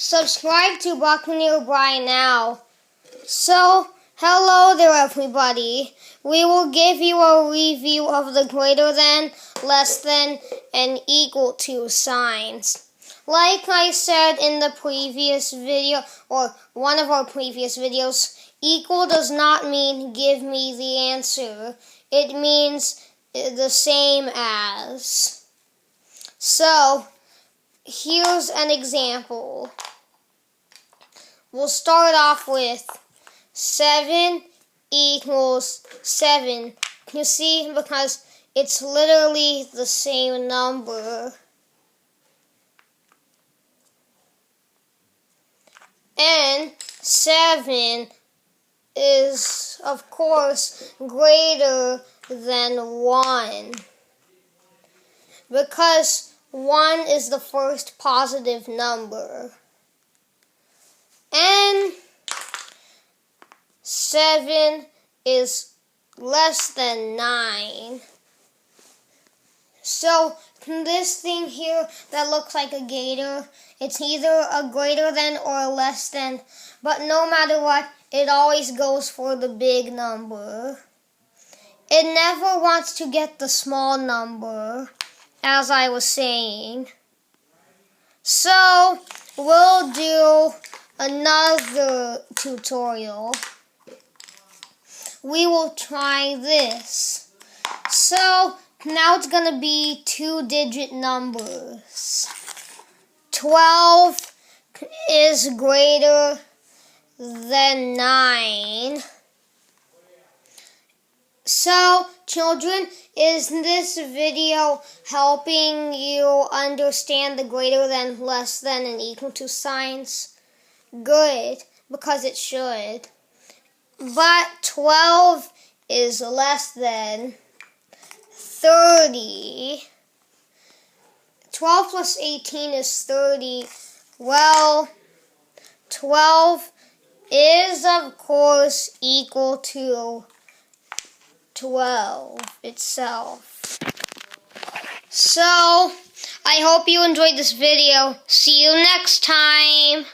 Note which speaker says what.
Speaker 1: Subscribe to Buccaneer Brian now. So, hello there everybody. We will give you a review of the greater than, less than, and equal to signs. Like I said in the previous video, or one of our previous videos, equal does not mean give me the answer. It means the same as. So, here's an example. We'll start off with 7 equals 7. You see, because it's literally the same number. And 7 is, of course, greater than 1. Because 1 is the first positive number. And 7 is less than 9. So, this thing here that looks like a gator, it's either a greater than or a less than, but no matter what, it always goes for the big number. It never wants to get the small number, as I was saying. So, we'll do another tutorial. We will try this. So, now it's going to be 2-digit numbers. 12 is greater than 9. So, children, is this video helping you understand the greater than, less than, and equal to signs? Good, because it should. But 12 is less than 30. 12 plus 18 is 30. Well, 12 is, of course, equal to 12 itself. So, I hope you enjoyed this video. See you next time.